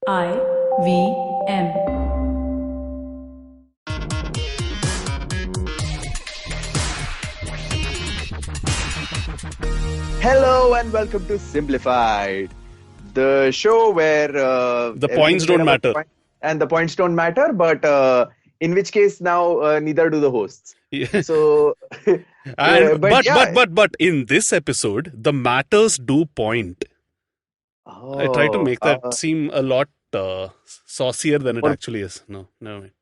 IVM. Hello and welcome to Simblified, the show where the points don't matter. And the points don't matter, but in which case now neither do the hosts. Yeah. So, but in this episode, the matters do point. I try to make that seem a lot saucier than it actually is. No.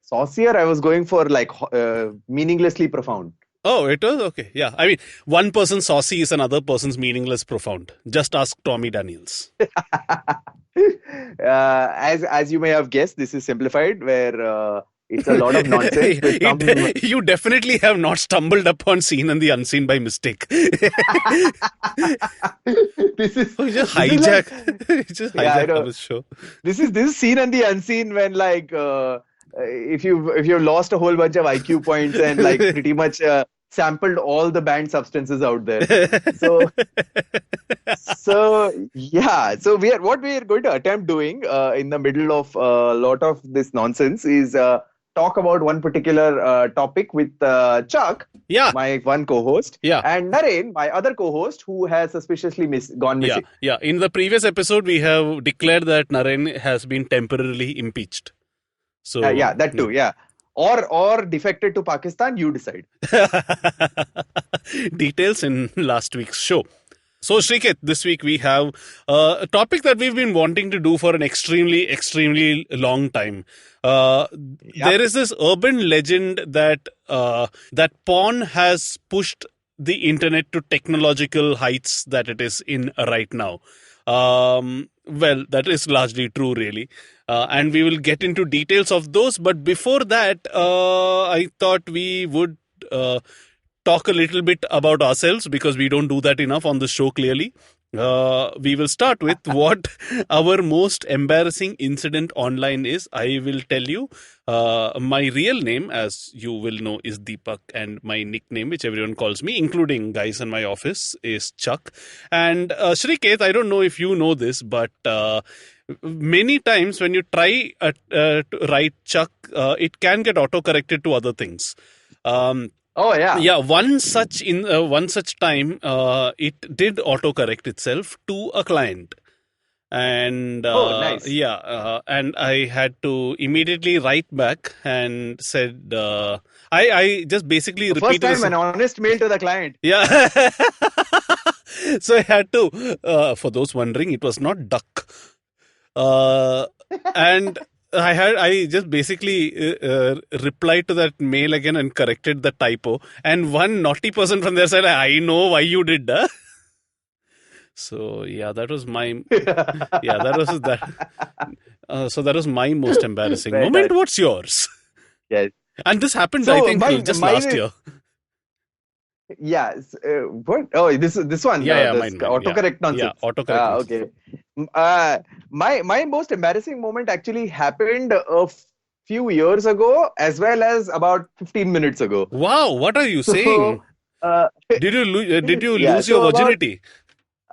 Saucier, I was going for like meaninglessly profound. Oh, it was? Okay. Yeah. I mean, one person's saucy is another person's meaningless profound. Just ask Tommy Daniels. As you may have guessed, this is Simplified, where it's a lot of nonsense. You definitely have not stumbled upon Seen and the Unseen by mistake. This is just hijack this show. This is Seen and the Unseen when like if you've lost a whole bunch of IQ points and like pretty much sampled all the banned substances out there. So what we are going to attempt doing in the middle of a lot of this nonsense is talk about one particular topic with Chuck, my one co-host, and Naren, my other co-host, who has suspiciously gone missing. Yeah. In the previous episode, we have declared that Naren has been temporarily impeached. So that too. Yeah. Or defected to Pakistan, you decide. Details in last week's show. So, Srikeit, this week we have a topic that we've been wanting to do for an extremely, extremely long time. There is this urban legend that that porn has pushed the internet to technological heights that it is in right now. Well, that is largely true, really. And we will get into details of those. But before that, I thought we would talk a little bit about ourselves because we don't do that enough on the show, clearly. We will start with what our most embarrassing incident online is. I will tell you. My real name, as you will know, is Deepak, and my nickname, which everyone calls me, including guys in my office, is Chuck. And Srikeit, I don't know if you know this, but many times when you try to write Chuck, it can get auto-corrected to other things. Yeah. One such time, it did autocorrect itself to a client. And nice. And I had to immediately write back and said, I just basically repeated. First time an honest mail to the client. Yeah. So I had to, for those wondering, it was not duck. And I just basically replied to that mail again and corrected the typo. And one naughty person from their side, I know why you did that. So that was my so that was my most embarrassing moment. What's yours? Yes. And this happened, I think, just last year. Yes. What? Oh, this one. Mine. Autocorrect nonsense. Yeah, autocorrect. Okay. My most embarrassing moment actually happened a few years ago, as well as about 15 minutes ago. Wow, what are you saying? Did you lose your virginity?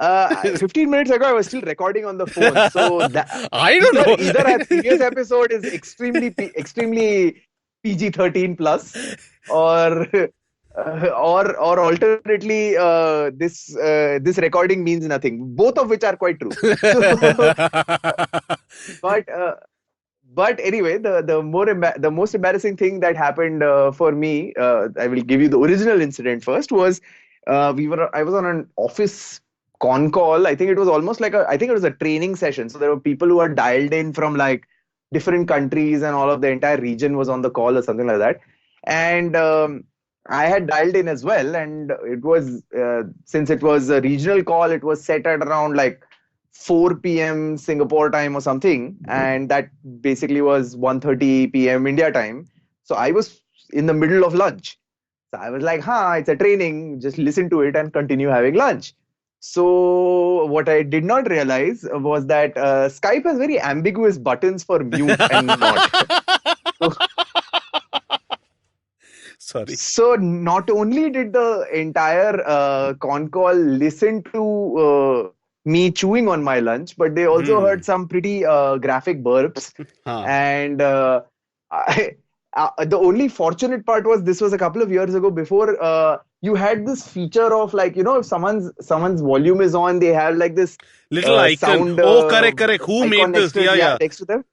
15 minutes ago, I was still recording on the phone. So I don't know. Either our previous episode is extremely PG-13 plus, or alternately, this recording means nothing. Both of which are quite true. But anyway, the most embarrassing thing that happened for me, I will give you the original incident first. Was I was on an office con call. I think it was almost like it was a training session. So there were people who had dialed in from like different countries, and all of the entire region was on the call or something like that. And I had dialed in as well, and it was since it was a regional call, it was set at around like 4 p.m. Singapore time or something, and that basically was 1:30 p.m. India time. So I was in the middle of lunch. So I was like, it's a training, just listen to it and continue having lunch. So what I did not realize was that Skype has very ambiguous buttons for mute and not. Sorry. So not only did the entire con call listen to me chewing on my lunch, but they also Hmm. heard some pretty graphic burps. Huh. And I, the only fortunate part was this was a couple of years ago before you had this feature of like, if someone's volume is on, they have like this Little icon. sound Oh, correct, correct. Who icon made next this? to it, Yeah, yeah, yeah. next to them.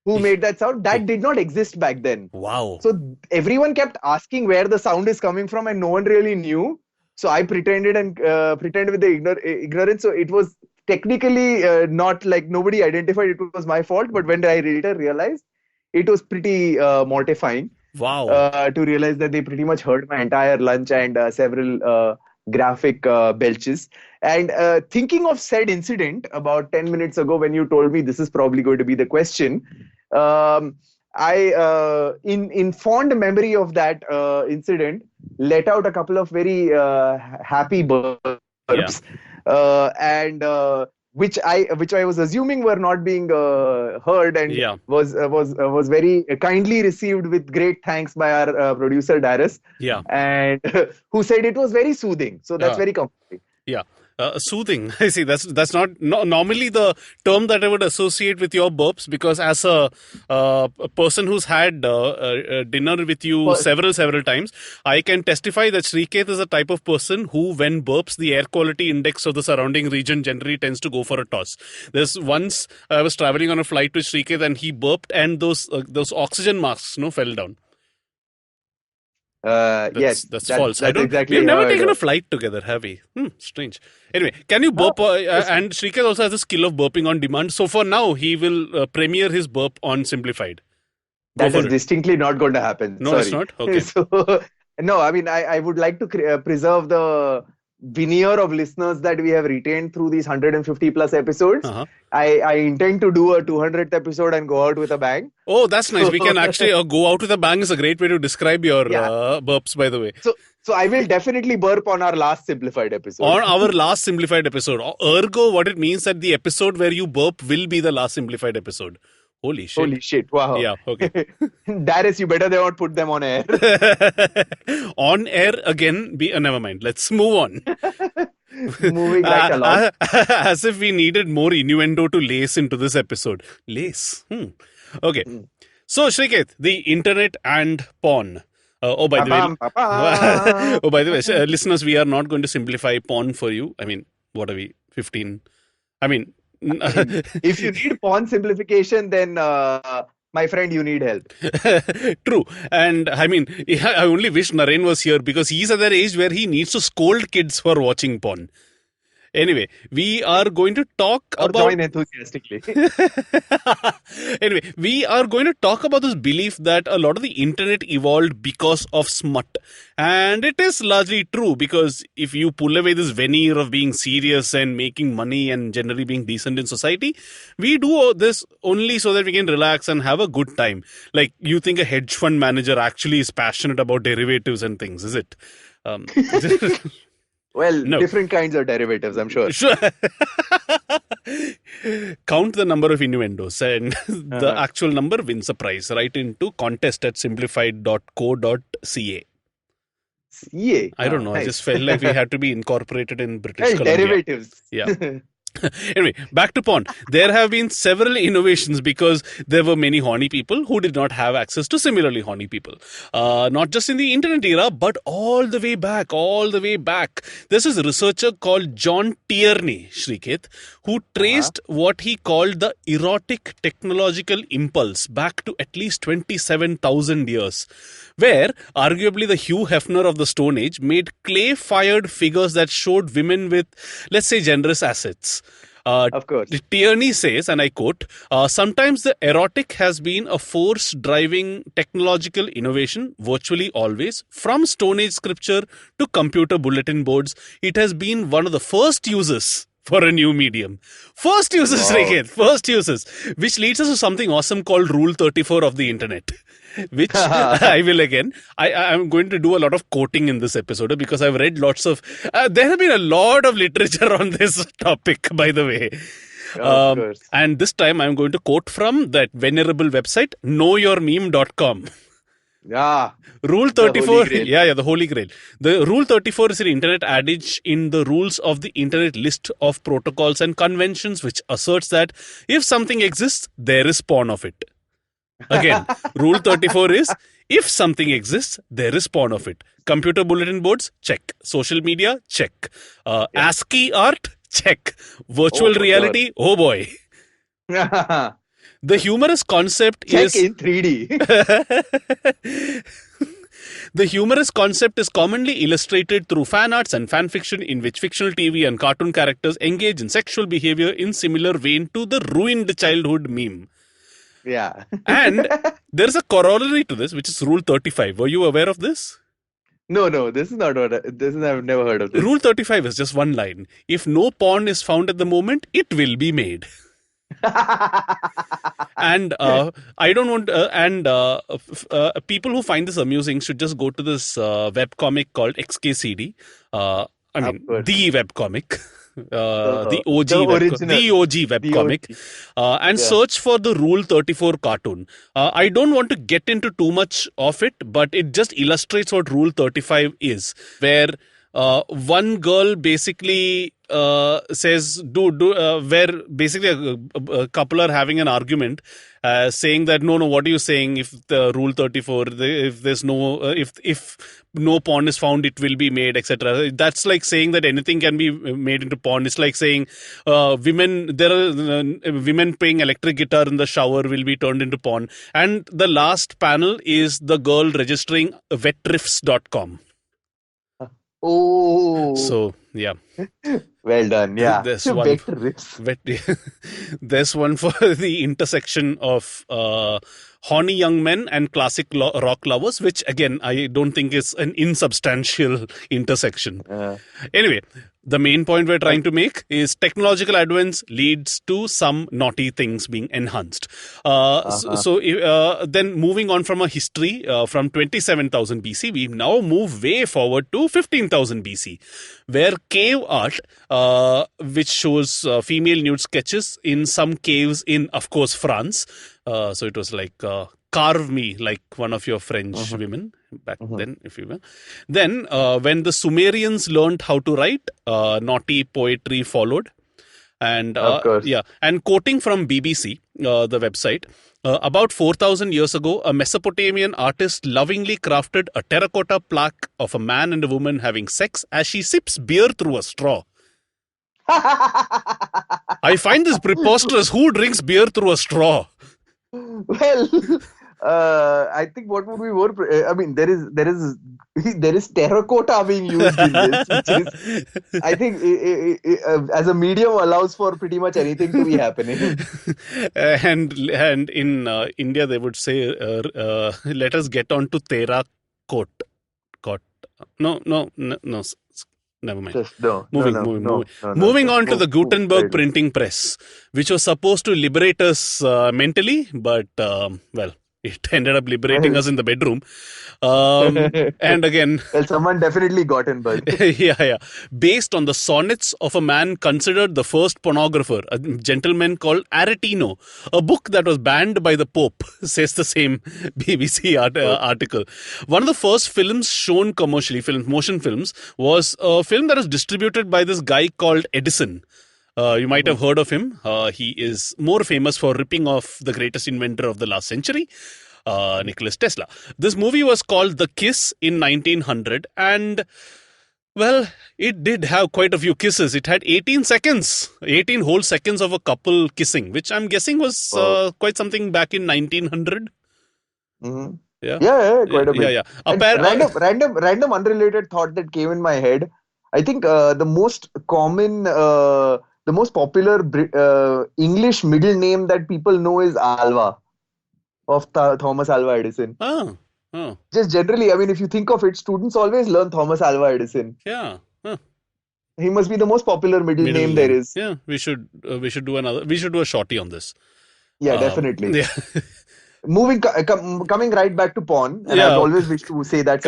Who made that sound? That did not exist back then. Wow. So everyone kept asking where the sound is coming from, and no one really knew. So I pretended and pretended with the ignorance. So it was technically not like nobody identified it was my fault. But when I later realized, it was pretty mortifying Wow. to realize that they pretty much heard my entire lunch and several graphic belches. And thinking of said incident about 10 minutes ago, when you told me this is probably going to be the question, um, I, in fond memory of that incident, let out a couple of very happy Yeah. burps, and which I was assuming were not being heard, and Yeah. was very kindly received with great thanks by our producer Darius, Yeah. and who said it was very soothing. So that's Uh, very comforting. Yeah, soothing. I see. That's not normally the term that I would associate with your burps, because as a person who's had dinner with you First, several times, I can testify that Sriket is a type of person who, when burps, the air quality index of the surrounding region generally tends to go for a toss. There's once I was traveling on a flight with Sriket and he burped and those oxygen masks fell down. That's yes, that's that's false. I that's don't. We've exactly how never it taken a was. flight together, have we? Strange. Anyway, can you No, burp? just And Shrikant also has a skill of burping on demand. So for now, he will premiere his burp on Simplified. Go that for is it. distinctly not going to happen. No, it's Sorry. not. Okay. So, no, I mean, I would like to preserve the veneer of listeners that we have retained through these 150 plus episodes. Uh-huh. I intend to do a 200th episode and go out with a bang. Oh, that's nice. So, We can actually go out with a bang. Is a great way to describe your yeah. burps, by the way. So I will definitely burp on our last simplified episode. On our last Simplified episode. Ergo, what it means that the episode where you burp will be the last Simplified episode. Holy shit. Holy shit. Wow. Yeah, okay. Darius, you better not put them on air. On air again, never mind. Let's move on. Moving right along. As if we needed more innuendo to lace into this episode. Lace. Okay. So, Shriketh, the internet and porn. By the way, Pa-pam, pa-pam. listeners, we are not going to simplify porn for you. I mean, what are we, 15? I mean, I mean, if you need porn simplification, then my friend, you need help. true. And I mean, I only wish Naren was here because he's at that age where he needs to scold kids for watching porn. Anyway, we are going to talk Or about. join enthusiastically. Anyway, we are going to talk about this belief that a lot of the internet evolved because of smut. And it is largely true, because if you pull away this veneer of being serious and making money and generally being decent in society, we do this only so that we can relax and have a good time. Like, you think a hedge fund manager actually is passionate about derivatives and things, is it? Well, No. different kinds of derivatives, I'm sure. Sure. Count the number of innuendos and the actual number wins a prize. Write into contest@simplified.co.ca. CA. I don't know. I Nice. just felt like we had to be incorporated in British Well, Columbia. derivatives. Yeah. Anyway, back to porn. There have been several innovations because there were many horny people who did not have access to similarly horny people. Not just in the internet era, but all the way back. This is a researcher called John Tierney, Shriketh, who traced what he called the erotic technological impulse back to at least 27,000 years, where arguably the Hugh Hefner of the Stone Age made clay-fired figures that showed women with, let's say, generous assets. Of course. Tierney says, and I quote, sometimes the erotic has been a force driving technological innovation, virtually always. From Stone Age scripture to computer bulletin boards, it has been one of the first uses for a new medium. First uses, Sriket, first uses. Which leads us to something awesome called Rule 34 of the internet. Which I will again. I'm going to do a lot of quoting in this episode because I've read lots of. There have been a lot of literature on this topic, by the way. Of course. And this time I'm going to quote from that venerable website, knowyourmeme.com. Yeah, Rule the Holy 34, Grail. yeah, the Holy Grail. The Rule 34 is an internet adage in the rules of the internet list of protocols and conventions, which asserts that if something exists, there is porn of it. Again, Rule 34 is if something exists, there is porn of it. Computer bulletin boards, check. Social media, check. Yeah. ASCII art, check. Oh, Virtual for sure. reality, oh boy. The humorous concept Check is in 3D. the humorous concept is commonly illustrated through fan arts and fan fiction in which fictional TV and cartoon characters engage in sexual behavior in similar vein to the ruined childhood meme. Yeah. And there's a corollary to this, which is Rule 35. Were you aware of this? No, this is not what this is. I've never heard of this. Rule 35 is just one line. If no porn is found at the moment, it will be made. And I don't want people who find this amusing should just go to this webcomic called XKCD. I Of mean, course. the webcomic. The The OG webcomic, OG. and Yeah. search for the Rule 34 cartoon. I don't want to get into too much of it, but it just illustrates what Rule 35 is, where one girl basically says, where basically a couple are having an argument, saying that no, what are you saying? If the Rule 34, if there's no, if no porn is found, it will be made, etc. That's like saying that anything can be made into porn. It's like saying women playing electric guitar in the shower will be turned into porn. And the last panel is the girl registering wetriffs.com. Oh, So yeah, well done. Yeah. there's one. Vector riffs. There's one for the intersection of horny young men and classic rock lovers, which again I don't think is an insubstantial intersection. Anyway, the main point we're trying to make is technological advance leads to some naughty things being enhanced. Then moving on from a history from 27,000 BC, we now move way forward to 15,000 BC, where cave art, which shows female nude sketches in some caves in, of course, France. So it was like carve me like one of your French women back then, if you will. Then when the Sumerians learned how to write, naughty poetry followed. And Of course. and quoting from BBC, the website, about 4,000 years ago, a Mesopotamian artist lovingly crafted a terracotta plaque of a man and a woman having sex as she sips beer through a straw. I find this preposterous. Who drinks beer through a straw? Well, I think what would be more, I mean, there is terracotta being used in this, which is, I think, as a medium allows for pretty much anything to be happening. And in India, they would say, let us get on to terracotta. No. Never mind. Just no. Moving on to the Gutenberg printing press, which was supposed to liberate us mentally, but well, it ended up liberating us in the bedroom. And again, well, someone definitely got in bud. yeah. Based on the sonnets of a man considered the first pornographer, a gentleman called Aretino, a book that was banned by the Pope, says the same BBC article. One of the first films shown commercially, motion films, was a film that was distributed by this guy called Edison. You might have heard of him. He is more famous for ripping off the greatest inventor of the last century, Nicholas Tesla. This movie was called The Kiss in 1900, and well, it did have quite a few kisses. It had 18 whole seconds of a couple kissing, which I'm guessing was quite something back in 1900. Mm-hmm. Yeah, quite a bit. Yeah. Random unrelated thought that came in my head. I think the most common, the most popular English middle name that people know is Alva, of Thomas Alva Edison. Oh. Just generally, I mean, if you think of it, students always learn Thomas Alva Edison. Yeah. He must be the most popular middle name there is. Yeah, we should do a shorty on this. Yeah, definitely. Yeah. Coming right back to porn, and I've always wished to say that.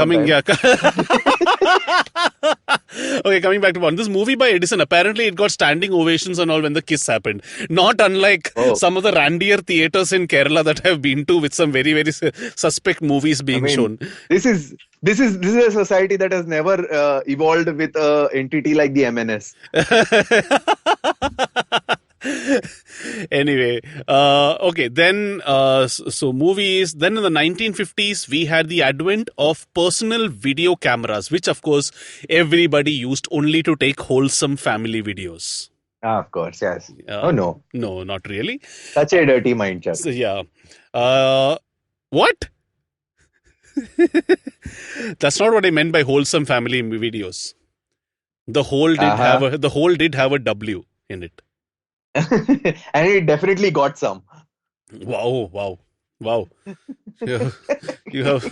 Okay, coming back to one. This movie by Edison, apparently it got standing ovations and all when the kiss happened. Not unlike Oh, some of the randier theaters in Kerala that I've been to with some very, very suspect movies I being mean, shown. this is a society that has never evolved with a entity like the MNS. Anyway, okay, then, so movies. Then in the 1950s, we had the advent of personal video cameras, which of course everybody used only to take wholesome family videos. Ah, of course, yes. Uh, Oh no, no, not really. such a dirty mind, Chuck. So, yeah. What? That's not what I meant by wholesome family videos. Uh-huh. The whole did have a W in it. And it definitely got some. Wow, wow, wow. You you have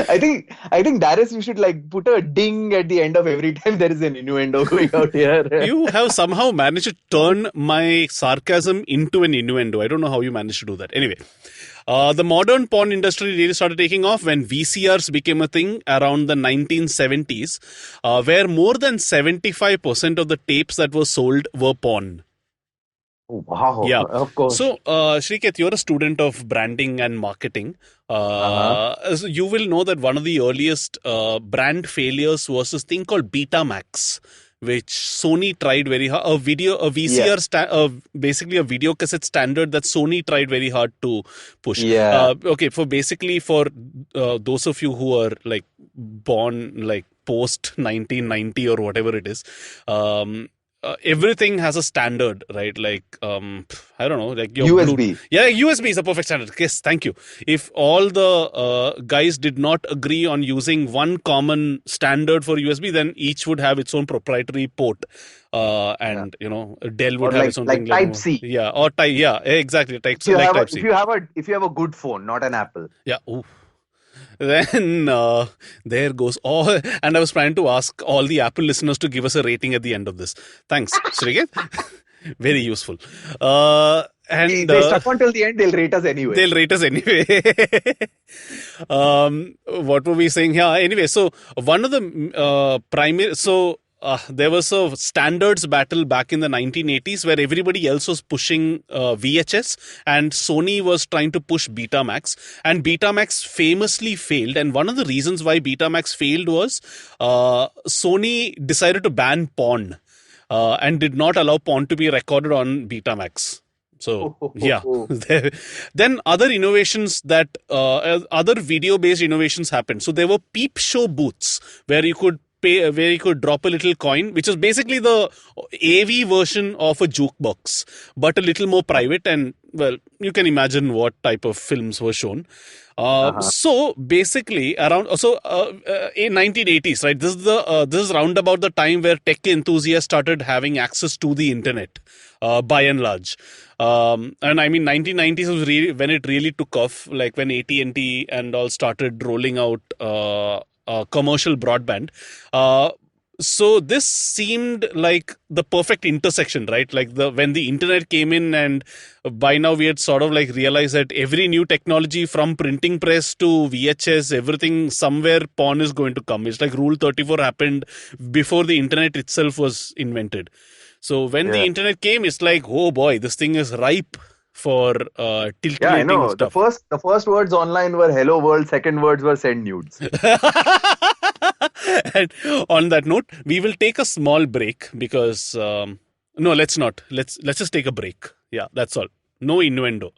I think Darius, you should like put a ding at the end of every time there is an innuendo going out here. you have somehow managed to turn my sarcasm into an innuendo. I don't know how you managed to do that. Anyway, the modern porn industry really started taking off when VCRs became a thing around the 1970s, where more than 75% of the tapes that were sold were porn. Wow, Yeah. of course. So, Sriket, you're a student of branding and marketing. Uh-huh. So you will know that one of the earliest brand failures was this thing called Betamax, which Sony tried very hard. A Yeah, VCR, basically a video cassette standard that Sony tried very hard to push. yeah. Okay, for those of you who are like born like post 1990 or whatever it is, everything has a standard, right? Like, I don't know, like your blue. USB. Yeah, USB is a perfect standard. Yes, thank you. If all the guys did not agree on using one common standard for USB, then each would have its own proprietary port. Yeah. And Dell Or would have its own thing like like, Type C. yeah, or type, yeah, exactly, type, If you like have a Type if C. you have a if you have a good phone, not an Apple. Yeah. Ooh. Then there goes all, and I was planning to ask all the Apple listeners to give us a rating at the end of this. Thanks, Sriket. Very useful. And They stuck on till the end, they'll rate us anyway. they'll rate us anyway. What were we saying here? Anyway, so one of the primary, there was a standards battle back in the 1980s where everybody else was pushing VHS and Sony was trying to push Betamax, and Betamax famously failed. And one of the reasons why Betamax failed was Sony decided to ban porn and did not allow porn to be recorded on Betamax. So yeah, then other innovations other video-based innovations happened. So there were peep show booths where you could where you could drop a little coin, which is basically the AV version of a jukebox, but a little more private. And well, you can imagine what type of films were shown. Uh-huh. So basically, in 1980s, right? This is round about the time where tech enthusiasts started having access to the internet, by and large. And I mean, 1990s was really when it really took off, like when AT&T and all started rolling out commercial broadband. So this seemed like the perfect intersection, right? Like when the internet came in, and by now we had sort of like realized that every new technology from printing press to VHS, everything, somewhere porn is going to come. It's like Rule 34 happened before the internet itself was invented. So when the internet came, it's like, oh boy, this thing is ripe for Yeah, I titillating know. The stuff. first words online were "Hello world." Second words were "Send nudes." And on that note, we will take a small break because no, let's not. Let's just take a break. Yeah, that's all. No innuendo.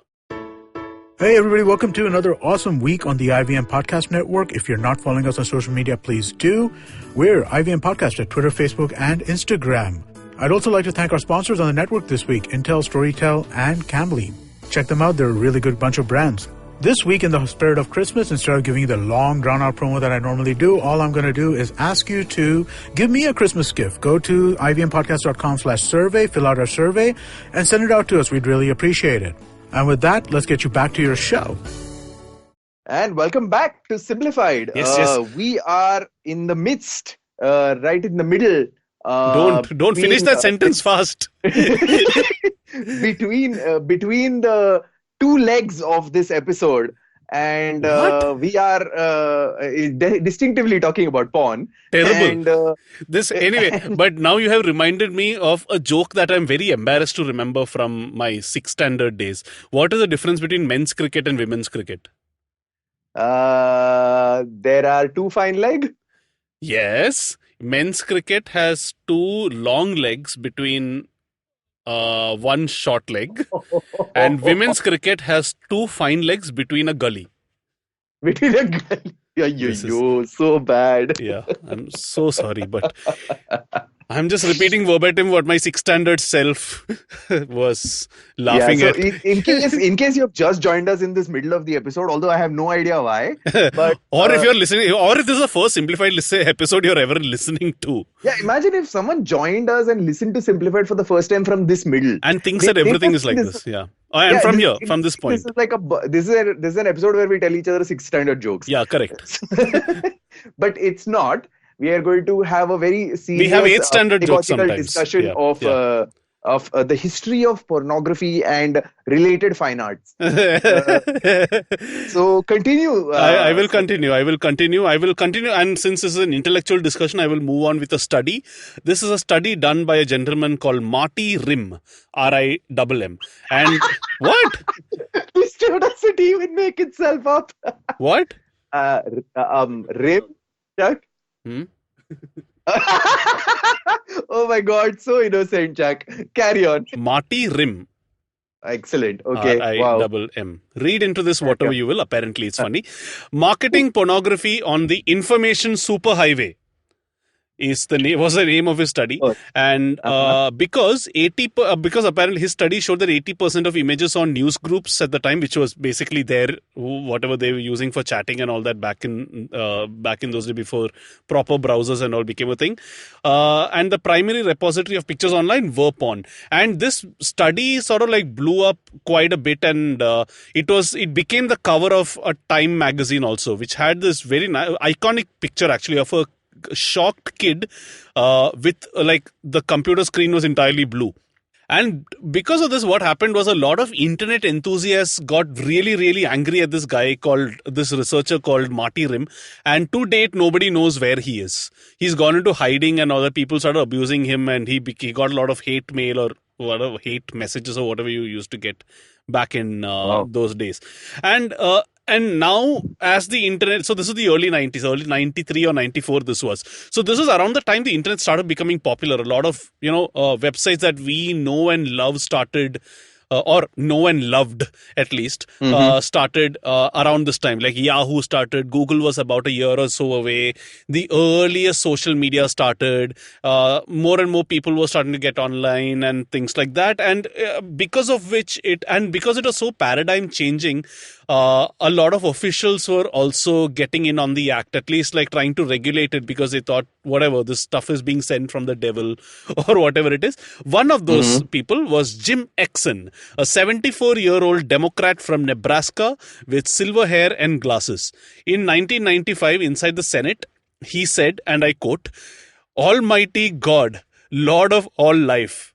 Hey everybody, welcome to another awesome week on the IVM Podcast Network. If you're not following us on social media, please do. We're IVM Podcast at Twitter, Facebook, and Instagram. I'd also like to thank our sponsors on the network this week, Intel, Storytel, and Cambly. Check them out, they're a really good bunch of brands. This week, in the spirit of Christmas, instead of giving you the long, drawn-out promo that I normally do, all I'm going to do is ask you to give me a Christmas gift. Go to ivmpodcast.com/survey, fill out our survey, and send it out to us. We'd really appreciate it. And with that, let's get you back to your show. And welcome back to Simblified. Yes. We are in the midst, right in the middle. Don't finish that sentence fast. between the two legs of this episode, and What? we are distinctively talking about porn. Terrible. And, Anyway, and but now you have reminded me of a joke that I'm very embarrassed to remember from my sixth standard days. What is the difference between men's cricket and women's cricket? there are two fine leg. Yes, men's cricket has two long legs between one short leg, and women's cricket has two fine legs between a gully. Between a girl. This is, So bad. yeah, I'm so sorry, but I'm just repeating verbatim what my sixth standard self was laughing So at. in case you have just joined us in this middle of the episode, although I have no idea why, but Or if you're listening, or if this is the first Simplified episode you're ever listening to, yeah, imagine if someone joined us and listened to Simplified for the first time from this middle. and thinks They that everything must is like think this. Yeah. And from here, from this point. This is like this is an episode where we tell each other sixth standard jokes. Yeah, correct. But it's not. We are going to have a very serious We have eighth standard jokes pedagogical sometimes. discussion Yeah, of the history of pornography and related fine arts. So continue. I will continue. And since this is an intellectual discussion, I will move on with a study. This is a study done by a gentleman called Marty Rim, RIMM. And what? This doesn't even make itself up. What? Rim, Chuck. Hmm? Oh my God, so innocent, Chuck. Carry on. Marty Rim. Excellent. Okay. Wow. RIMM. Read into this whatever you will. Apparently, it's funny. Marketing pornography on the information superhighway was the name of his study, and because apparently his study showed that 80% of images on news groups at the time, which was basically whatever they were using for chatting and all that back in those days before proper browsers and all became a thing, and the primary repository of pictures online were porn. And this study sort of like blew up quite a bit, and it became the cover of a Time magazine also, which had this very iconic picture actually of a shocked kid with like the computer screen was entirely blue. And because of this, what happened was a lot of internet enthusiasts got really, really angry at this researcher called Marty Rim. And to date, nobody knows where he is. He's gone into hiding, and other people started abusing him, and he got a lot of hate mail or whatever, hate messages or whatever you used to get back in those days. And now, as the internet, so this is the early 90s, early 93 or 94 this was. So this was around the time the internet started becoming popular. A lot of, websites that we know and love started, or know and loved at least, started around this time. Like Yahoo started, Google was about a year or so away. The earliest social media started, more and more people were starting to get online and things like that. And because it was so paradigm changing, a lot of officials were also getting in on the act, at least like trying to regulate it, because they thought, whatever, this stuff is being sent from the devil or whatever it is. One of those people was Jim Exon, a 74-year-old Democrat from Nebraska with silver hair and glasses. In 1995, inside the Senate, he said, and I quote, "Almighty God, Lord of all life,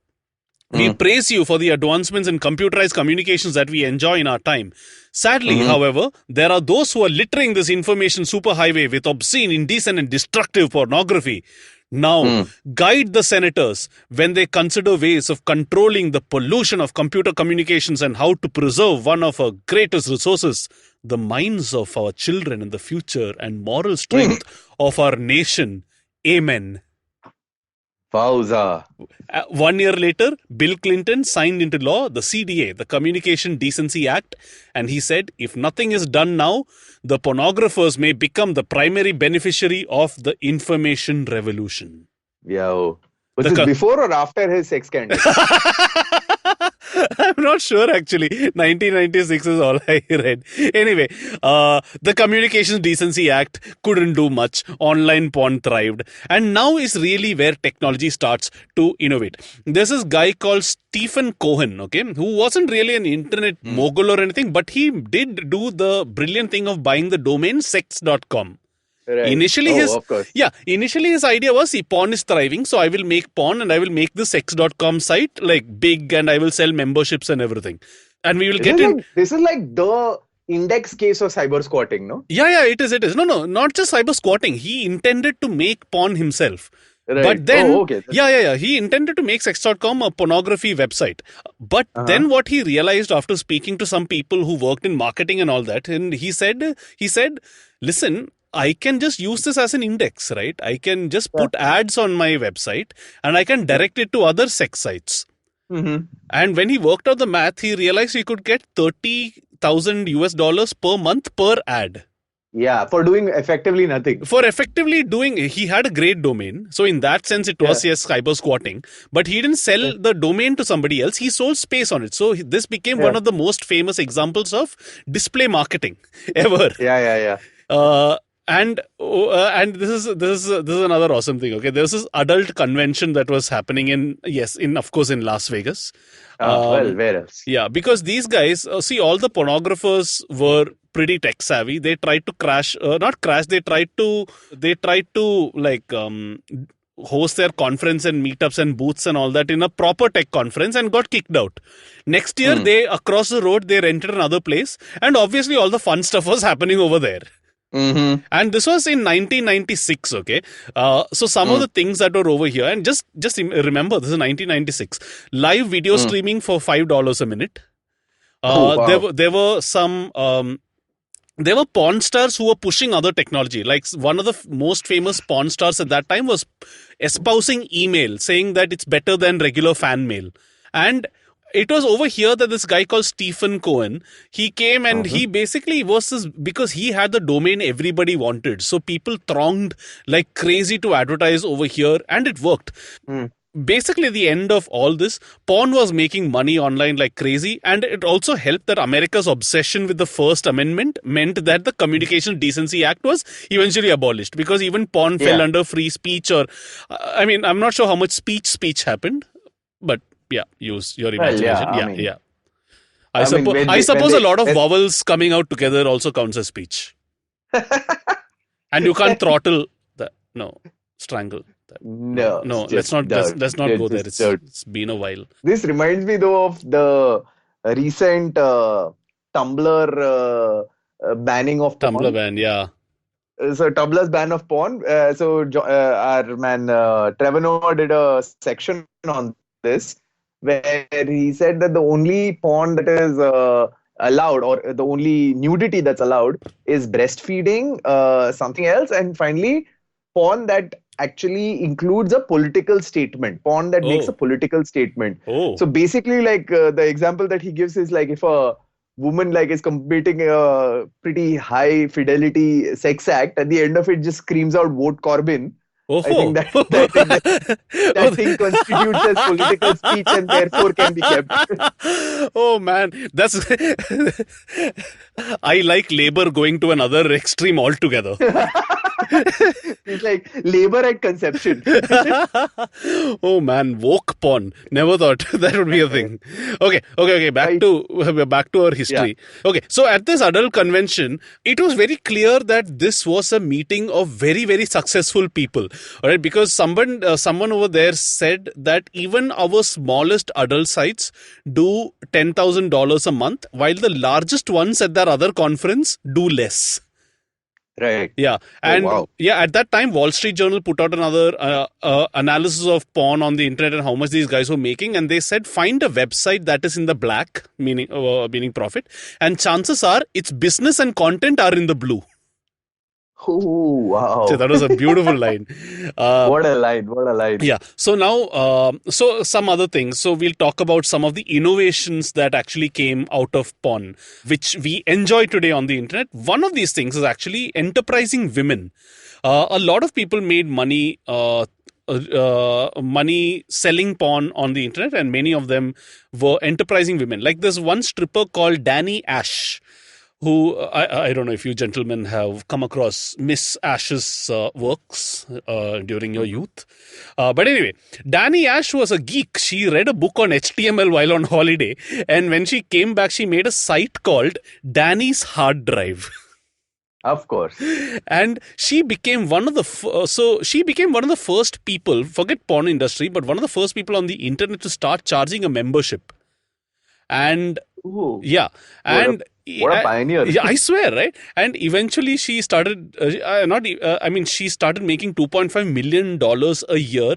we praise you for the advancements in computerized communications that we enjoy in our time. Sadly, however, there are those who are littering this information superhighway with obscene, indecent, and destructive pornography. Now, guide the senators when they consider ways of controlling the pollution of computer communications and how to preserve one of our greatest resources, the minds of our children and the future and moral strength of our nation. Amen." Wowza. 1 year later, Bill Clinton signed into law the CDA, the Communication Decency Act, and he said, if nothing is done now, the pornographers may become the primary beneficiary of the information revolution. Yo. Was this before or after his sex scandal? I'm not sure actually. 1996 is all I read. Anyway, the Communications Decency Act couldn't do much. Online porn thrived. And now is really where technology starts to innovate. There's this guy called Stephen Cohen, who wasn't really an internet mogul or anything, but he did do the brilliant thing of buying the domain sex.com. Right. Initially his idea was, porn is thriving, so I will make porn and I will make the sex.com site like big, and I will sell memberships and everything. And we will This is like the index case of cyber squatting, no? Yeah, it is. No, not just cyber squatting. He intended to make porn himself. Right. But then, okay. He intended to make sex.com a pornography website. But then what he realized after speaking to some people who worked in marketing and all that, and he said, listen, I can just use this as an index, right? I can just put ads on my website and I can direct it to other sex sites. Mm-hmm. And when he worked out the math, he realized he could get $30,000 per month per ad. Yeah, for doing effectively nothing. He had a great domain. So in that sense, it was, cyber squatting. But he didn't sell the domain to somebody else. He sold space on it. So this became one of the most famous examples of display marketing ever. Yeah. And this is another awesome thing. Okay, there was this adult convention that was happening in Las Vegas. Well, where else? Yeah, because these guys, all the pornographers were pretty tech savvy. They tried to They tried to host their conference and meetups and booths and all that in a proper tech conference and got kicked out. Next year, across the road, they rented another place, and obviously all the fun stuff was happening over there. Mm-hmm. And this was in 1996, okay? So some of the things that were over here, and just remember, this is 1996. Live video streaming for $5 a minute. Wow. There were some... there were porn stars who were pushing other technology. Like one of the most famous porn stars at that time was espousing email, saying that it's better than regular fan mail. And it was over here that this guy called Stephen Cohen, he came and he basically was this, because he had the domain everybody wanted. So people thronged like crazy to advertise over here, and it worked. Basically, the end of all this, porn was making money online like crazy, and it also helped that America's obsession with the First Amendment meant that the Communication Decency Act was eventually abolished, because even porn fell under free speech, or I'm not sure how much speech happened, but use your imagination. I suppose a lot of vowels coming out together also counts as speech. And you can't throttle that. No, strangle. No, let's not go there. It's been a while. This reminds me though of the recent Tumblr banning of porn. Tumblr ban, yeah. So Tumblr's ban of porn. Our man Trevor Noah did a section on this, where he said that the only porn that is allowed, or the only nudity that's allowed, is breastfeeding, something else, and finally porn that actually includes a political statement, porn that makes a political statement. So basically, like the example that he gives is like if a woman is competing a pretty high fidelity sex act, at the end of it just screams out "Vote Corbyn." I think that thing constitutes as political speech and therefore can be kept. Oh man, that's I like Labour going to another extreme altogether. It's like labor at conception. Oh man, woke porn. Never thought that would be a thing. Okay. Back to our history. Yeah. Okay, so at this adult convention, it was very clear that this was a meeting of very, very successful people. All right, because someone over there said that even our smallest adult sites do $10,000 a month, while the largest ones at their other conference do less. Right. Yeah. And at that time, Wall Street Journal put out another analysis of porn on the internet and how much these guys were making. And they said, find a website that is in the black, meaning profit. And chances are its business and content are in the blue. Oh, wow. So that was a beautiful line. What a line. Yeah. So now, so some other things. So we'll talk about some of the innovations that actually came out of porn, which we enjoy today on the internet. One of these things is actually enterprising women. A lot of people made money selling porn on the internet, and many of them were enterprising women. Like there's one stripper called Danny Ash, who I don't know if you gentlemen have come across Miss Ash's works during your youth. But anyway, Danny Ash was a geek. She read a book on HTML while on holiday. And when she came back, she made a site called Danny's Hard Drive. Of course. And she became one of the first people, forget porn industry, but one of the first people on the internet to start charging a membership. And What a pioneer. Yeah, I swear, right? And eventually she started, she started making $2.5 million a year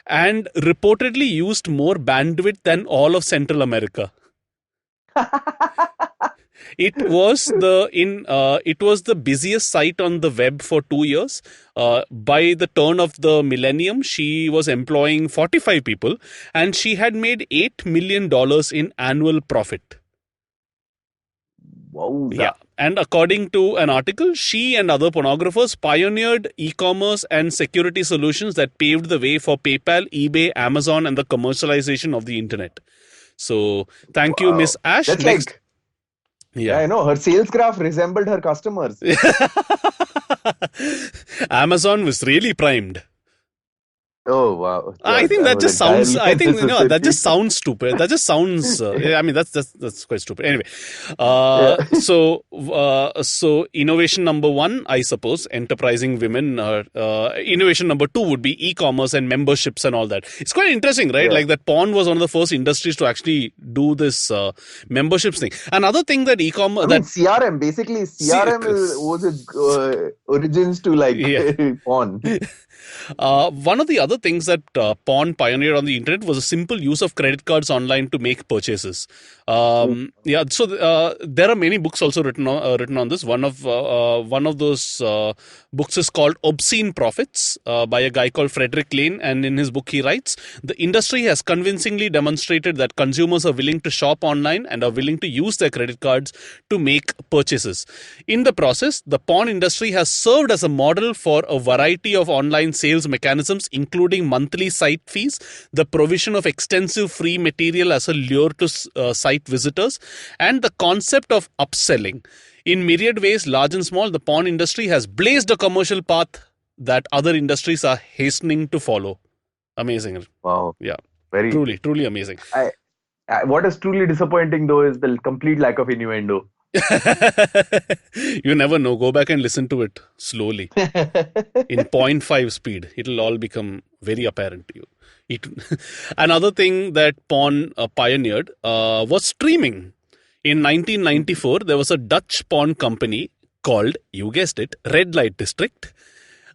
and reportedly used more bandwidth than all of Central America. It was the busiest site on the web for 2 years. By the turn of the millennium, she was employing 45 people and she had made $8 million in annual profit. Wowza. Yeah. And according to an article, she and other pornographers pioneered e-commerce and security solutions that paved the way for PayPal, eBay, Amazon, and the commercialization of the internet. So thank you, Miss Ash. That's Next. like, yeah, I know. Her sales graph resembled her customers. Amazon was really primed. Oh, wow. I think that just sounds. I think that just sounds stupid. That just sounds. That's quite stupid. Anyway, so innovation number one, I suppose, enterprising women. Innovation number two would be e-commerce and memberships and all that. It's quite interesting, right? Yeah. Like that porn was one of the first industries to actually do this memberships thing. Another thing that e-commerce. CRM basically. CRM was its origins to porn. One of the other things that porn pioneered on the internet was a simple use of credit cards online to make purchases. So there are many books also written on this. One of those books is called Obscene Profits by a guy called Frederick Lane, and in his book he writes, the industry has convincingly demonstrated that consumers are willing to shop online and are willing to use their credit cards to make purchases. In the process, the porn industry has served as a model for a variety of online sales mechanisms, including monthly site fees, the provision of extensive free material as a lure to site visitors, and the concept of upselling. In myriad ways, large and small, the porn industry has blazed a commercial path that other industries are hastening to follow. Amazing. Wow. Yeah. Very Truly amazing. What is truly disappointing though is the complete lack of innuendo. You never know. Go back and listen to it slowly. In 0.5 speed. It'll all become very apparent to you. Another thing that porn pioneered was streaming. In 1994, there was a Dutch porn company called, you guessed it, Red Light District,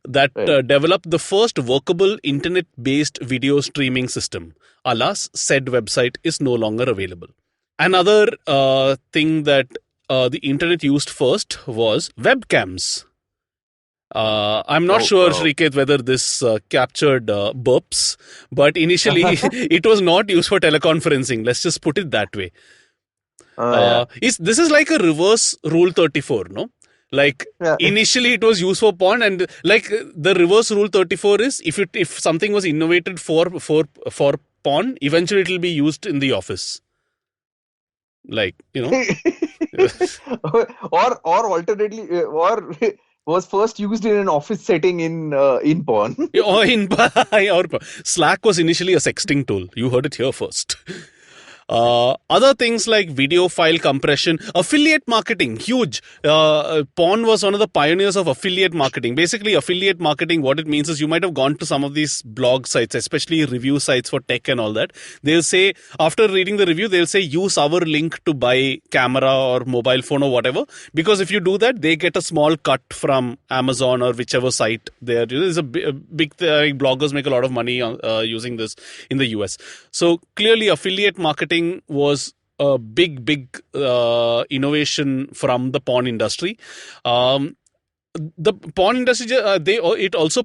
that developed the first workable internet-based video streaming system. Alas, said website is no longer available. Another thing that the internet used first was webcams. I'm not sure, Srikeit, whether this captured burps, but initially it was not used for teleconferencing. Let's just put it that way. This is like a reverse Rule 34, no? Like initially it was used for porn, and like the reverse Rule 34 is if something was innovated for porn, eventually it will be used in the office. Or alternately, or was first used in an office setting in porn. Slack was initially a sexting tool. You heard it here first. Other things like video file compression, affiliate marketing, huge. Porn was one of the pioneers of affiliate marketing. Basically, affiliate marketing, what it means is you might have gone to some of these blog sites, especially review sites for tech and all that. They'll say, after reading the review, they'll say, use our link to buy camera or mobile phone or whatever. Because if you do that, they get a small cut from Amazon or whichever site there. There's a big bloggers make a lot of money using this in the US. So clearly, affiliate marketing was a big innovation from the porn industry. The porn industry, it also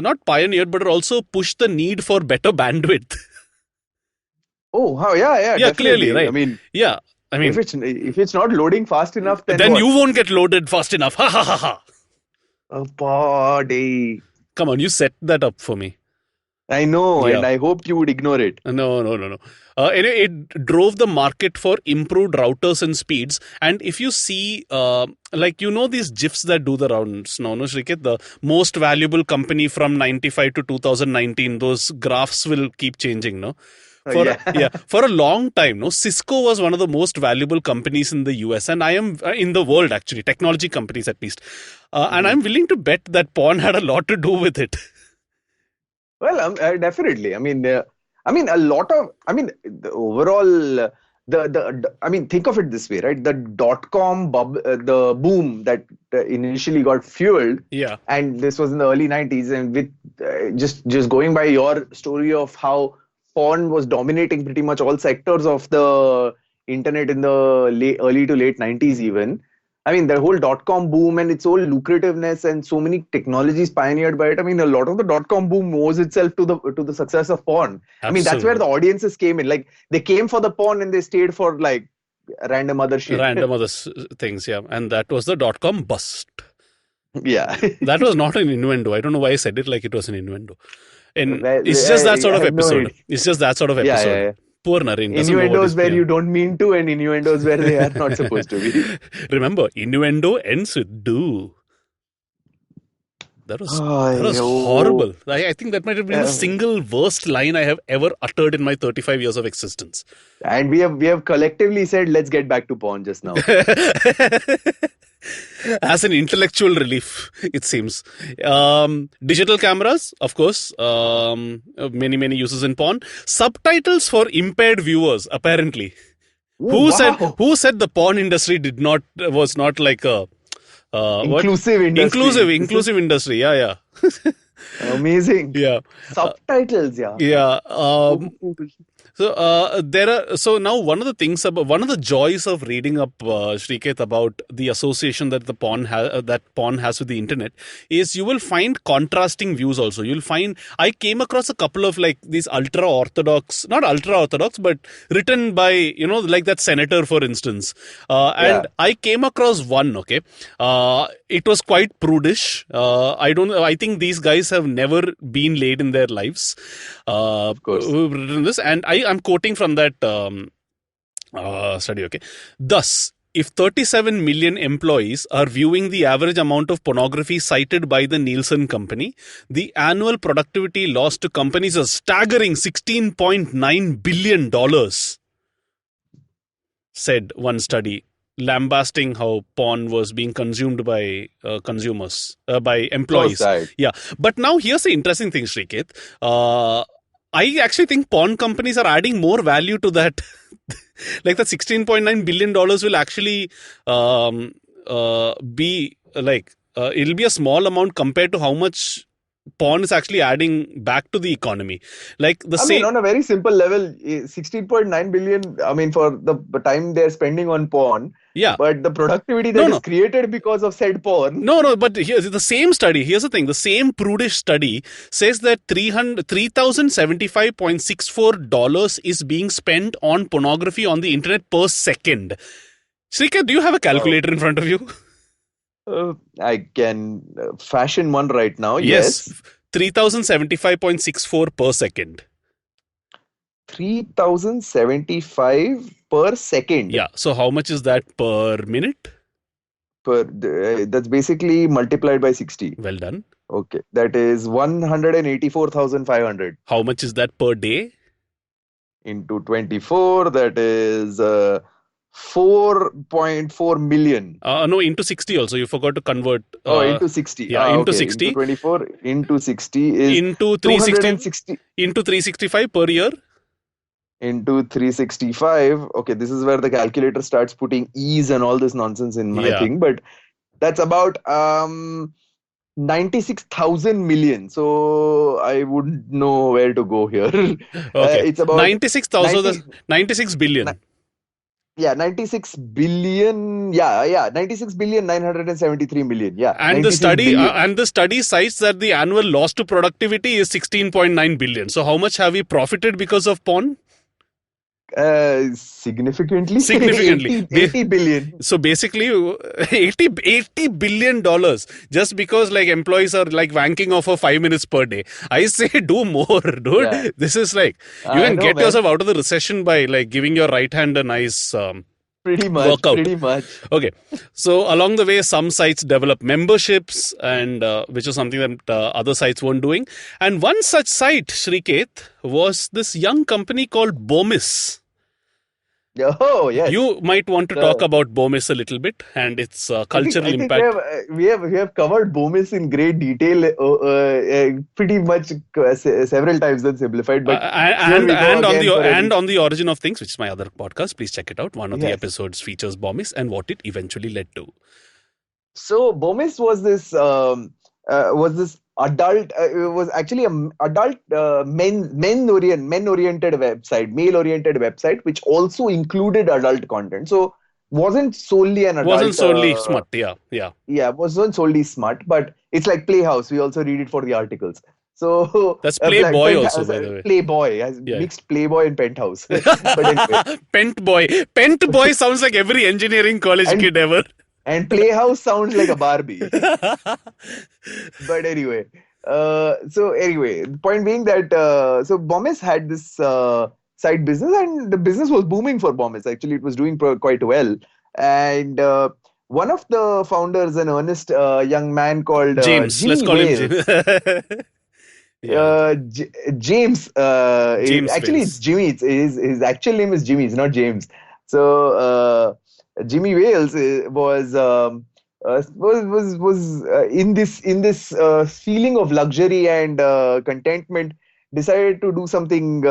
not pioneered, but it also pushed the need for better bandwidth. Yeah, clearly, right? If it's not loading fast enough, then you won't get loaded fast enough. Ha ha ha ha. Oh, body. Come on, you set that up for me. I know, and I hoped you would ignore it. No. Anyway, it drove the market for improved routers and speeds. And if you see, these GIFs that do the rounds now, no, Srikeit, the most valuable company from 95 to 2019, those graphs will keep changing, no? For a long time, no, Cisco was one of the most valuable companies in the US, and I am in the world, actually, technology companies at least. And I'm willing to bet that porn had a lot to do with it. Well, definitely. The overall I mean, think of it this way, right? The dot-com the boom that initially got fueled, Yeah. and this was in the early 90s, and with just going by your story of how porn was dominating pretty much all sectors of the internet in the early to late 90s even. I mean, the whole dot-com boom and its whole lucrativeness and so many technologies pioneered by it. I mean, a lot of the dot-com boom owes itself to the success of porn. I mean, that's where the audiences came in. Like, they came for the porn and they stayed for like random other shit. Random other things, yeah. And that was the dot-com bust. Yeah. That was not an innuendo. I don't know why I said it like it was an innuendo. And it's just that sort of episode. It's just that sort of episode. Yeah. Poor Naren. Innuendos where you don't mean to, and innuendos where they are not supposed to be. Remember, innuendo ends with do. That was horrible. I think that might have been the single worst line I have ever uttered in my 35 years of existence. And we have collectively said, let's get back to porn just now. As an intellectual relief, it seems. Digital cameras, of course, many uses in porn. Subtitles for impaired viewers, apparently. Who said the porn industry was not like a inclusive industry? Inclusive industry. Yeah. Amazing. Yeah. Subtitles. Yeah. Yeah. So now one of the joys of reading up Srikeit about the association that porn has with the internet is you will find contrasting views also. You'll find I came across a couple of like these not ultra orthodox, but written by like that senator, for instance. And I came across one. Okay, it was quite prudish. I think these guys have never been laid in their lives. Of course, who've written this, and I'm quoting from that study. Okay, thus, if 37 million employees are viewing the average amount of pornography cited by the Nielsen company, the annual productivity loss to companies is a staggering $16.9 billion, said one study, lambasting how porn was being consumed by consumers, by employees. Yeah, but now here's the interesting thing, Srikeit. I actually think porn companies are adding more value to that. Like that $16.9 billion will actually be like, it'll be a small amount compared to how much porn is actually adding back to the economy. Like I mean, on a very simple level, 16.9 billion, I mean, for the time they're spending on porn. Yeah. But the productivity that is created because of said porn. No, but here's the same study. Here's the thing. The same prudish study says that $3,075.64 is being spent on pornography on the internet per second. Srikeit, do you have a calculator in front of you? I can fashion one right now. Yes. 3,075.64 per second. 3,075 per second. Yeah. So how much is that per minute? That's basically multiplied by 60. Well done. Okay. That is 184,500. How much is that per day? Into 24, that is 4.4 million. No, into 60 also. You forgot to convert. Into 60. Yeah, into 60. Into 24, into 60 is into 360. Into 365 per year. Into 365. Okay, this is where the calculator starts putting ease and all this nonsense in my thing. But that's about 96,000 million. So I wouldn't know where to go here. Okay. It's about 96 billion. 96 billion. 96 billion 973 million. Yeah. And the study cites that the annual loss to productivity is 16.9 billion. So how much have we profited because of porn? Significantly. 80 billion. So basically $80 billion just because like employees are like wanking off for 5 minutes per day. I say do more, dude. Yeah. This is like you can get yourself out of the recession by like giving your right hand a nice workout. Pretty much. Okay. So along the way, some sites develop memberships, and which is something that other sites weren't doing. And one such site, Srikeit, was this young company called Bomis. Oh yes. You might want to The- talk about Bomis a little bit and its cultural I think impact. we have covered Bomis in great detail, pretty much several times than Simplified. But here we go again for And on the origin of things, which is my other podcast. Please check it out. One of the yes. episodes features Bomis and what it eventually led to. So Bomis was this adult. It was actually a adult men oriented website, male oriented website, which also included adult content. So wasn't solely an adult. Wasn't solely smut. Yeah. Yeah, wasn't solely smut, but it's like Playhouse. We also read it for the articles. So That's Playboy also, Penthouse, by the way. Playboy has mixed Playboy and Penthouse. But anyway. Pent boy sounds like every engineering college kid ever. And Playhouse sounds like a Barbie. But anyway, the point being that so Bomis had this side business, and the business was booming for Bomis. Actually, it was doing quite well. And one of the founders, an earnest young man called James. Jimmy Let's call Wales, him James. James. Actually, it's Jimmy. His actual name is Jimmy. It's not James. So Jimmy Wales was in this feeling of luxury and contentment, decided to do something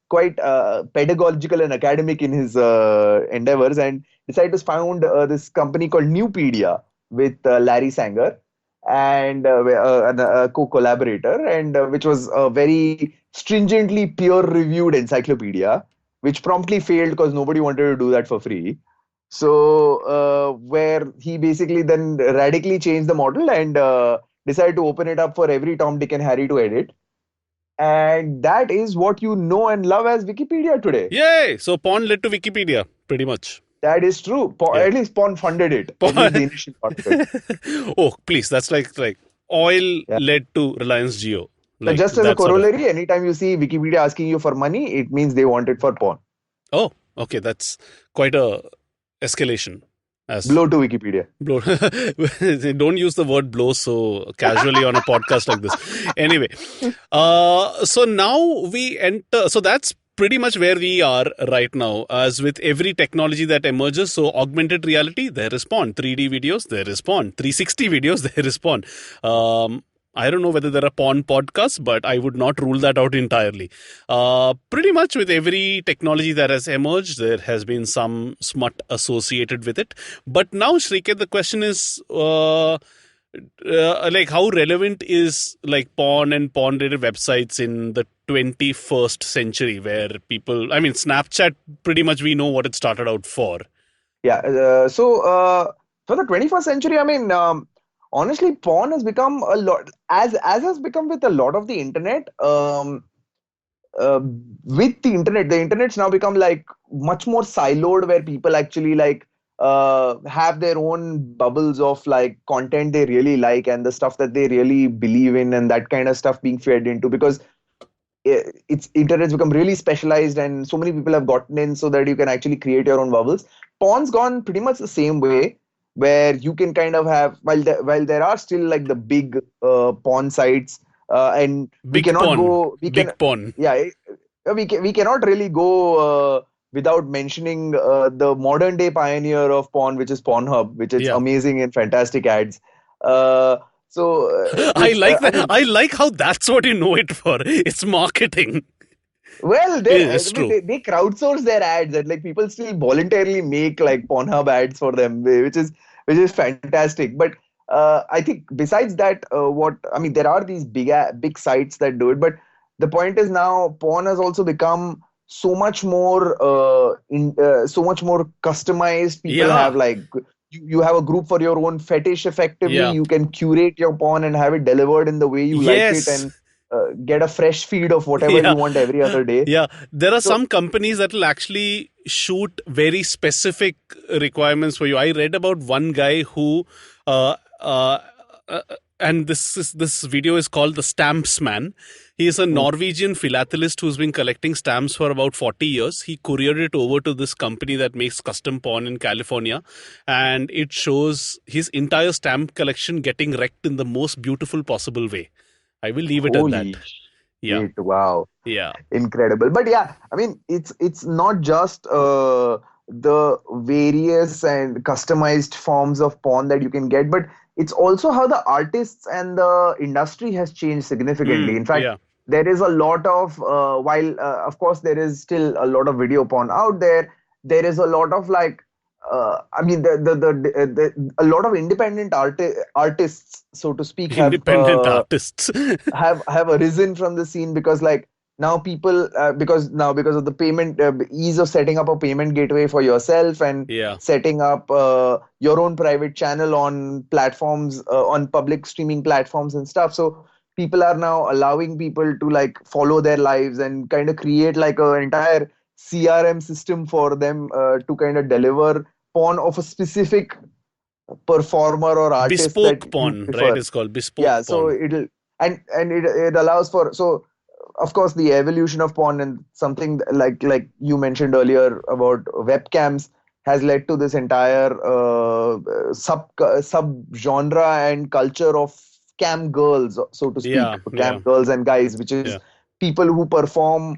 quite pedagogical and academic in his endeavors, and decided to found this company called Newpedia with Larry Sanger and a co-collaborator, and which was a very stringently peer-reviewed encyclopedia, which promptly failed because nobody wanted to do that for free. So where he basically then radically changed the model and decided to open it up for every Tom, Dick and Harry to edit. And that is what you know and love as Wikipedia today. Yay! So porn led to Wikipedia, pretty much. That is true. At least Porn funded it. At least the initial part of it. Oh, please. That's like oil led to Reliance Jio. So just as a corollary, anytime you see Wikipedia asking you for money, it means they want it for porn. Oh, okay. That's quite a escalation. Blow to Wikipedia. Blow. Don't use the word blow so casually on a podcast like this. Anyway, so now we enter. So that's pretty much where we are right now. As with every technology that emerges, so augmented reality, there is porn. 3D videos, there is porn. 360 videos, there is porn. I don't know whether there are porn podcasts, but I would not rule that out entirely. Pretty much with every technology that has emerged, there has been some smut associated with it. But now, Srikeit, the question is, like, how relevant is like porn and porn-related websites in the 21st century, where people, I mean, Snapchat, pretty much we know what it started out for. Yeah. So for the 21st century, I mean, honestly, porn has become a lot, as has become with a lot of the internet. With the internet's now become like much more siloed, where people actually like have their own bubbles of like content they really like and the stuff that they really believe in, and that kind of stuff being fed into, because internet's become really specialized and so many people have gotten in so that you can actually create your own bubbles. Porn's gone pretty much the same way, where you can kind of have, while there are still like the big porn sites, and we cannot go. Big porn. Yeah, we cannot really go without mentioning the modern day pioneer of porn, which is Pornhub, which is amazing and fantastic ads. I like that. I like how that's what you know it for. It's marketing. Well, they crowdsource their ads, and like people still voluntarily make like Pornhub ads for them, which is fantastic. But I think besides that, there are these big sites that do it. But the point is now porn has also become so much more customized. People have like you have a group for your own fetish. Effectively, you can curate your porn and have it delivered in the way you like it, and get a fresh feed of whatever you want every other day. Yeah, there are some companies that will actually shoot very specific requirements for you. I read about one guy who, and this video is called The Stamps Man. He is a Norwegian philatelist who's been collecting stamps for about 40 years. He couriered it over to this company that makes custom porn in California, and it shows his entire stamp collection getting wrecked in the most beautiful possible way. I will leave it at that. Yeah. Wow. Yeah. Incredible. But yeah, I mean, it's not just the various and customized forms of porn that you can get, but it's also how the artists and the industry has changed significantly. In fact, Yeah. there is a lot of while of course there is still a lot of video porn out there. There is a lot of like I mean a lot of independent artists, so to speak, Independent artists. have arisen from the scene because like now people because of the payment ease of setting up a payment gateway for yourself and Yeah. setting up your own private channel on platforms on public streaming platforms and stuff. So people are now allowing people to like follow their lives and kind of create like an entire CRM system for them to kind of deliver porn of a specific performer or artist that Bespoke you porn, right? prefer. It's called bespoke Yeah, so porn. it'll and it allows for, so of course the evolution of porn and something like you mentioned earlier about webcams has led to this entire sub genre and culture of cam girls, so to speak, Yeah. cam Yeah. girls and guys, which is Yeah. people who perform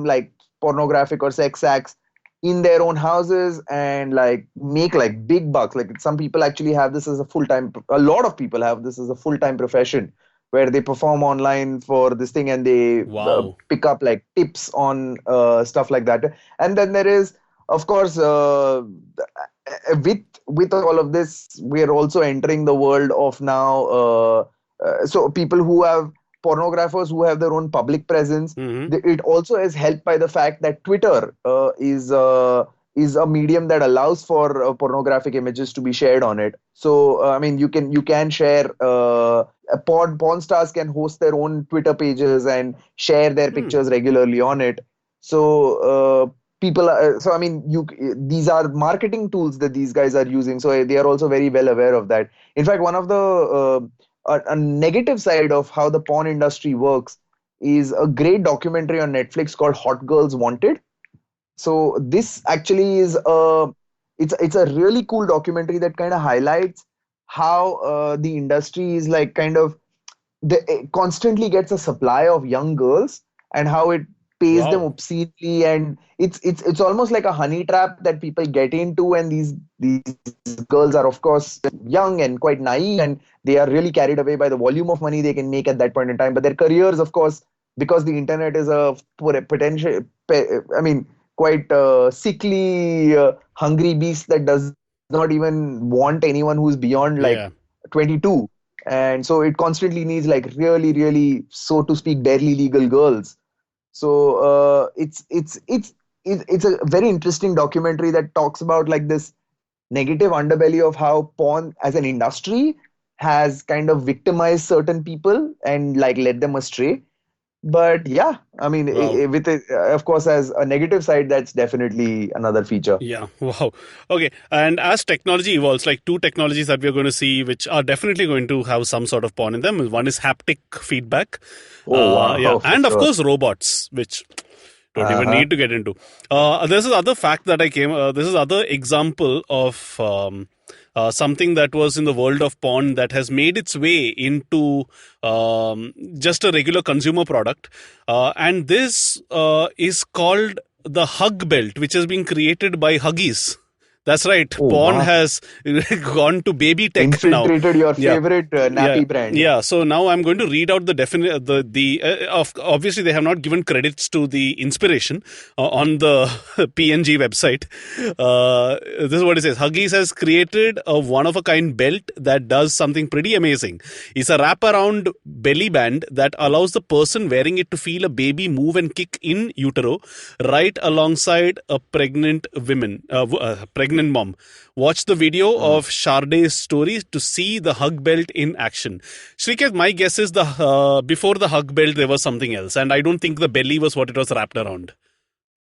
like pornographic or sex acts in their own houses and like make like big bucks. Like some people actually have this as a full-time, a lot of people have this as a full-time profession where they perform online for this thing and they Wow. pick up like tips on stuff like that. And then there is, of course, with all of this, we are also entering the world of now. So people who have pornographers who have their own public presence. Hmm. It also is helped by the fact that Twitter is a medium that allows for pornographic images to be shared on it. So I mean, you can share. Porn stars can host their own Twitter pages and share their Hmm. pictures regularly on it. So people so I mean these are marketing tools that these guys are using, so they are also very well aware of that. In fact, one of the a negative side of how the porn industry works is a great documentary on Netflix called Hot Girls Wanted. So this actually is it's a really cool documentary that kind of highlights how the industry is like kind of it constantly gets a supply of young girls and how it pays them Wow. obscenely, and it's almost like a honey trap that people get into, and these girls are of course young and quite naive, and they are really carried away by the volume of money they can make at that point in time. But their careers, of course, because the internet is a potential, I mean, quite sickly, hungry beast that does not even want anyone who's beyond like Yeah. 22, and so it constantly needs like really really, so to speak, barely legal girls. So it's a very interesting documentary that talks about like this negative underbelly of how porn as an industry has kind of victimized certain people and like led them astray. But yeah, I mean, Wow. with it, of course, as a negative side, that's definitely another feature. Yeah. Wow. Okay. And as technology evolves, like two technologies that we're going to see, which are definitely going to have some sort of porn in them. One is haptic feedback. Oh Yeah. wow, for And of sure. course, robots, which don't even Uh-huh. need to get into. This is other fact that I came. This is other example of something that was in the world of porn that has made its way into just a regular consumer product, and this is called the hug belt, which has been created by Huggies. That's right. Oh Porn wow. has gone to baby tech now. Infiltrated your Yeah. favorite Yeah, nappy brand. yeah. So now I'm going to read out obviously they have not given credits to the inspiration on the PNG website. This is what it says. Huggies has created a one of a kind belt that does something pretty amazing. It's a wraparound belly band that allows the person wearing it to feel a baby move and kick in utero, right alongside a pregnant mom. Watch the video Mm. of Sharde's story to see the hug belt in action. Sriket, my guess is the before the hug belt there was something else, and I don't think the belly was what it was wrapped around.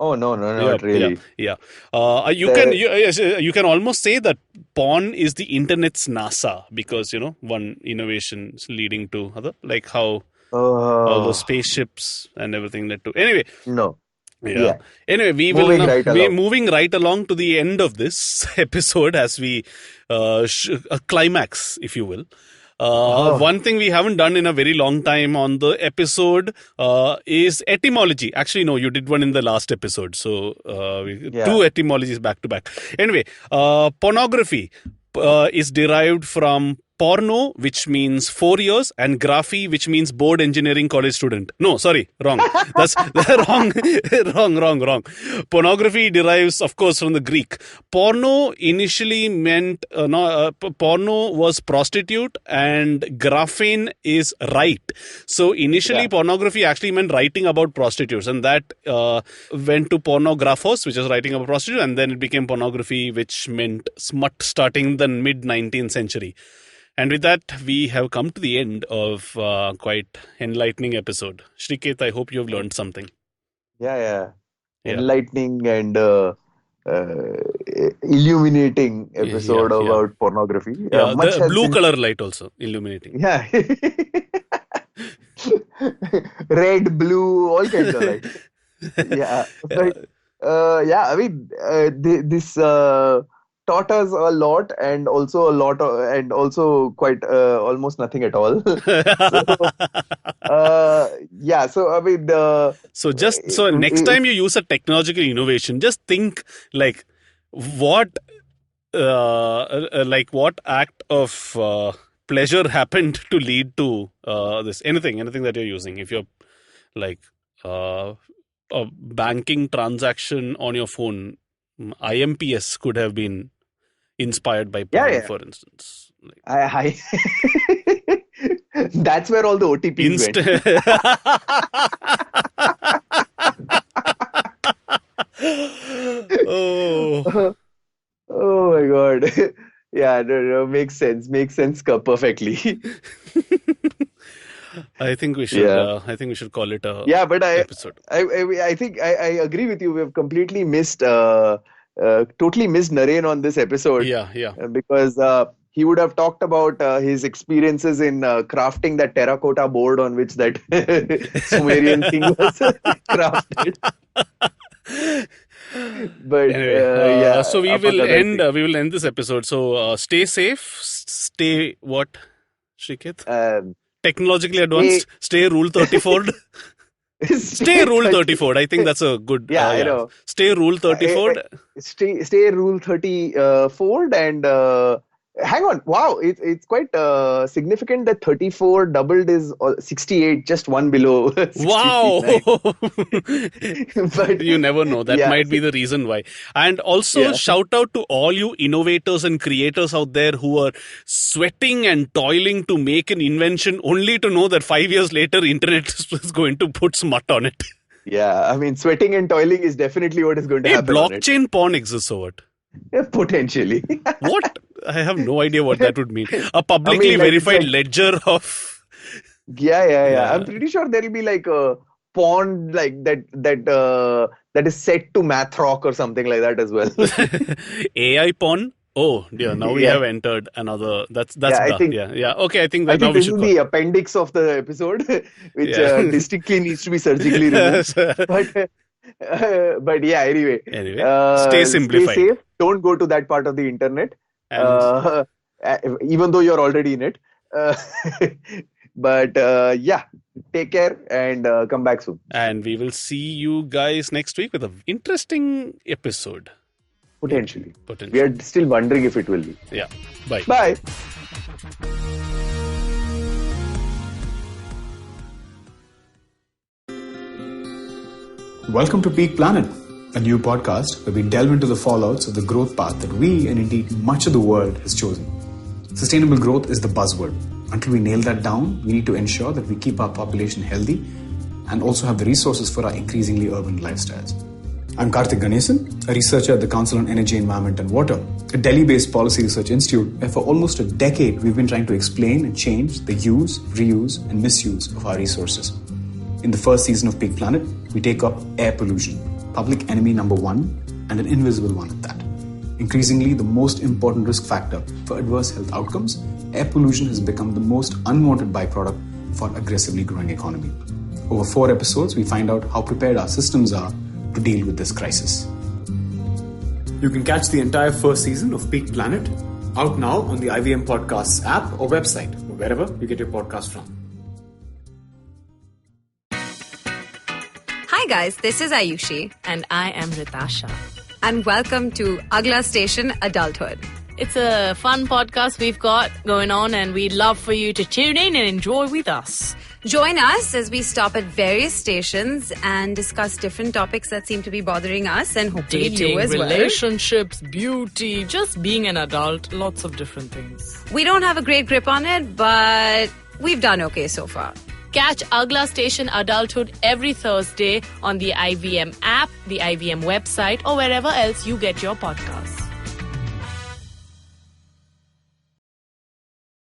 Oh no, no, Yeah, not yeah, really. yeah. There, You can almost say that porn is the internet's NASA because one innovation is leading to other, like how all those uh, spaceships and everything led to. Anyway, no. yeah. Yeah. Anyway, we will Moving now right be along. moving right along to the end of this episode as we a climax, if you will. One thing we haven't done in a very long time on the episode is etymology. Actually, no, you did one in the last episode. So, two etymologies back to back. Anyway, pornography is derived from porno, which means 4 years, and graphy, which means board engineering college student. No, sorry, wrong. That's wrong. Pornography derives, of course, from the Greek. Porno initially meant, porno was prostitute, and graphene is write. So initially, pornography actually meant writing about prostitutes, and that went to pornographos, which is writing about prostitutes, and then it became pornography, which meant smut, starting the mid-19th century. And with that, we have come to the end of quite enlightening episode. Srikeit, I hope you have learned something. Yeah. Enlightening and illuminating episode about pornography. The blue color light also illuminating. Yeah. Red, blue, all kinds of light. Yeah. But, I mean, this taught us a lot, and also quite almost nothing at all. So I mean, so next time you use a technological innovation, just think like what act of pleasure happened to lead to this anything that you're using. If you're like a banking transaction on your phone, IMPS could have been inspired by porn, for instance. That's where all the OTPs went. Oh my God. Yeah, no, makes sense perfectly. I think we should call it a episode. I think I agree with you. We have completely totally missed Naren on this episode. Because he would have talked about his experiences in crafting that terracotta board on which that Sumerian thing was crafted. But anyway, so we will end this episode. So stay safe. Stay what, Srikeit? Technologically advanced. Stay Rule 34. Stay Rule 34. I think that's a good. I know. Stay Rule 34. Stay Rule 34 and. Hang on. Wow. It's quite significant that 34 doubled is 68, just one below. Wow. But you never know. That might be the reason why. And also shout out to all you innovators and creators out there who are sweating and toiling to make an invention only to know that 5 years later, internet is going to put smut on it. Yeah. I mean, sweating and toiling is definitely what is going to happen. Blockchain porn exists or what? Potentially. What? I have no idea what that would mean. A publicly verified ledger of. Yeah. I'm pretty sure there will be like a porn like that is set to math rock or something like that as well. AI porn. Oh dear! Now we have entered another. That's Okay, I think that now we should. This is the appendix of the episode, which distinctly needs to be surgically removed. But anyway. Stay simplified. Stay safe. Don't go to that part of the internet, even though you're already in it. But take care and come back soon. And we will see you guys next week with an interesting episode. Potentially. We are still wondering if it will be. Yeah. Bye. Bye. Welcome to Peak Planet, a new podcast where we delve into the fallouts of the growth path that we, and indeed much of the world, has chosen. Sustainable growth is the buzzword. Until we nail that down, we need to ensure that we keep our population healthy and also have the resources for our increasingly urban lifestyles. I'm Karthik Ganesan, a researcher at the Council on Energy, Environment and Water, a Delhi-based policy research institute where for almost a decade we've been trying to explain and change the use, reuse and misuse of our resources. In the first season of Peak Planet, we take up air pollution, public enemy number one, and an invisible one at that. Increasingly, the most important risk factor for adverse health outcomes, air pollution has become the most unwanted byproduct for an aggressively growing economy. Over 4 episodes, we find out how prepared our systems are to deal with this crisis. You can catch the entire first season of Peak Planet out now on the IVM Podcasts app or website, wherever you get your podcast from. Hi guys, this is Ayushi. And I am Ritasha. And welcome to Agla Station Adulthood. It's a fun podcast we've got going on, and we'd love for you to tune in and enjoy with us. Join us as we stop at various stations and discuss different topics that seem to be bothering us and hopefully Dating, you as well. relationships, beauty, just being an adult, lots of different things. We don't have a great grip on it, but we've done okay so far. Catch Agla Station Adulthood every Thursday on the IVM app, the IVM website, or wherever else you get your podcasts.